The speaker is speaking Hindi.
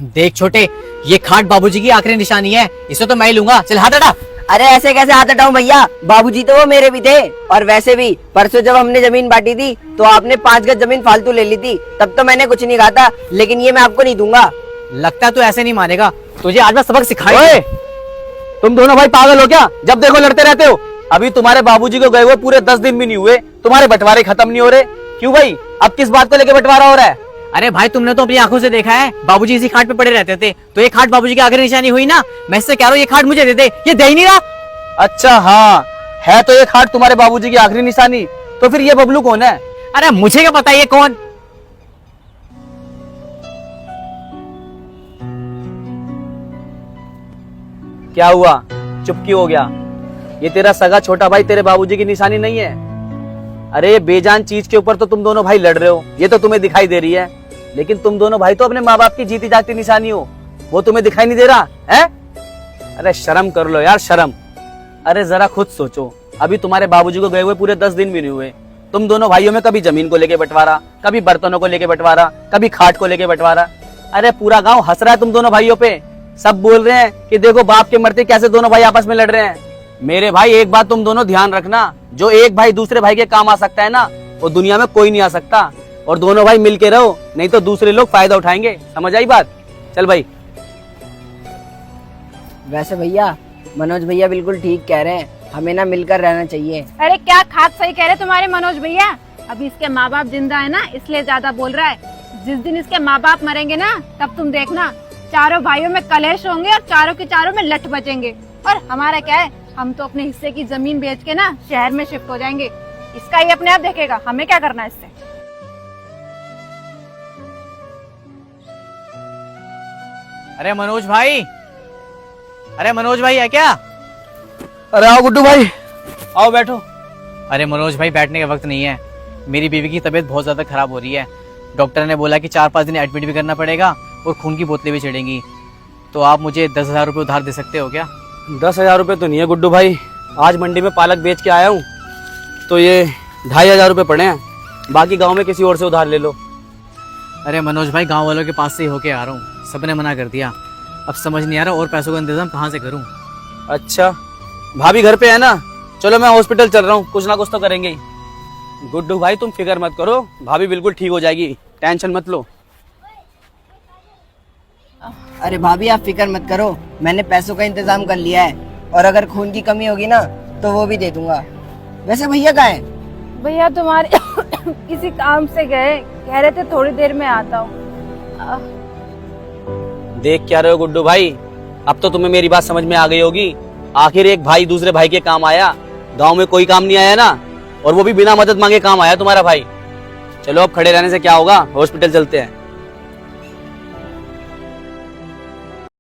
देख छोटे, ये खाट बाबूजी की आखिरी निशानी है, इसे तो मैं ही लूंगा। चल हाथ हटा। अरे ऐसे कैसे हाथ हटाऊं भैया, बाबूजी तो वो मेरे भी थे। और वैसे भी परसों जब हमने जमीन बांटी थी तो आपने 5 गज जमीन फालतू ले ली थी, तब तो मैंने कुछ नहीं कहा था, लेकिन ये मैं आपको नहीं दूंगा। लगता है तू ऐसे नहीं मानेगा, तुझे आज मैं सबक सिखाई। ओए, तुम दोनों भाई पागल हो क्या? जब देखो लड़ते रहते हो। अभी तुम्हारे बाबूजी को गए हुए पूरे 10 दिन भी नहीं हुए, तुम्हारे बंटवारे खत्म नहीं हो रहे। क्यों भाई, अब किस बात को लेके बंटवारा हो रहा है? अरे भाई, तुमने तो अपनी आंखों से देखा है, बाबूजी इसी खाट पे पड़े रहते थे, तो ये खाट बाबूजी की आखिरी निशानी हुई ना। मैं इससे कह रहा हूँ ये खाट मुझे दे दे, ये दे ही नहीं रहा। अच्छा हाँ, है तो ये खाट तुम्हारे बाबूजी की आखिरी निशानी, तो फिर ये बबलू कौन है? अरे मुझे क्या पता ये कौन। क्या हुआ, चुप क्यों हो गया? ये तेरा सगा छोटा भाई तेरे बाबूजी की निशानी नहीं है। अरे बेजान चीज के ऊपर तो तुम दोनों भाई लड़ रहे हो, ये तो तुम्हें दिखाई दे रही है, लेकिन तुम दोनों भाई तो अपने माँ बाप की जीती जागती निशानी हो, वो तुम्हें दिखाई नहीं दे रहा है? अरे शर्म कर लो यार, शर्म। अरे जरा खुद सोचो, अभी तुम्हारे बाबूजी को गए हुए पूरे 10 दिन भी नहीं हुए, तुम दोनों भाइयों में कभी जमीन को लेके बंटवारा, कभी बर्तनों को लेके बंटवारा, कभी खाट को लेके बंटवारा। अरे पूरा गांव हंस रहा है तुम दोनों भाइयों पे, सब बोल रहे हैं कि देखो बाप के मरते कैसे दोनों भाई आपस में लड़ रहे हैं। मेरे भाई एक बात तुम दोनों ध्यान रखना, जो एक भाई दूसरे भाई के काम आ सकता है ना, वो दुनिया में कोई नहीं आ सकता। और दोनों भाई मिलके रहो, नहीं तो दूसरे लोग फायदा उठाएंगे। समझ आई बात? चल भाई। वैसे भैया मनोज भैया बिल्कुल ठीक कह रहे हैं, हमें ना मिलकर रहना चाहिए। अरे क्या खास सही कह रहे तुम्हारे मनोज भैया। अभी इसके माँ बाप जिंदा है ना, इसलिए ज्यादा बोल रहा है। जिस दिन इसके माँ बाप मरेंगे ना, तब तुम देखना, चारों भाइयों में कलेश होंगे और चारों के चारों में लठ बचेंगे। और हमारा क्या है, हम तो अपने हिस्से की जमीन बेच के ना शहर में शिफ्ट हो जाएंगे। इसका ही अपने आप देखेगा, हमें क्या करना है इससे। अरे मनोज भाई, अरे मनोज भाई है क्या? अरे आओ गुड्डू भाई, आओ बैठो। अरे मनोज भाई, बैठने का वक्त नहीं है, मेरी बीवी की तबीयत बहुत ज्यादा खराब हो रही है। डॉक्टर ने बोला कि 4-5 दिन एडमिट भी करना पड़ेगा और खून की बोतलें भी चढ़ेंगी। तो आप मुझे 10,000 रुपये उधार दे सकते हो क्या? 10,000 रुपये तो नहीं है गुड्डू भाई, आज मंडी में पालक बेच के आया हूँ, तो ये 2,500 रुपये पड़े हैं, बाकी गांव में किसी और से उधार ले लो। अरे मनोज भाई, गांव वालों के पास से ही होके आ रहा हूँ, सबने मना कर दिया। अब समझ नहीं आ रहा और पैसों का इंतजाम कहाँ से करूँ। अच्छा, भाभी घर पे है ना? चलो मैं हॉस्पिटल चल रहा हूँ, कुछ ना कुछ तो करेंगे ही। गुड्डू भाई तुम फिक्र मत करो, भाभी बिल्कुल ठीक हो जाएगी, टेंशन मत लो। अरे भाभी आप फिक्र मत करो, मैंने पैसों का इंतजाम कर लिया है, और अगर खून की कमी होगी ना तो वो भी दे दूंगा। वैसे भैया कहाँ है? भैया तुम्हारे किसी काम से गए, कह रहे थे थोड़ी देर में आता हूँ। देख क्या रहे हो गुड्डू भाई, अब तो तुम्हें मेरी बात समझ में आ गई होगी। आखिर एक भाई दूसरे भाई के काम आया, गांव में कोई काम नहीं आया ना, और वो भी बिना मदद मांगे काम आया तुम्हारा भाई। चलो अब खड़े रहने से क्या होगा, हॉस्पिटल चलते हैं।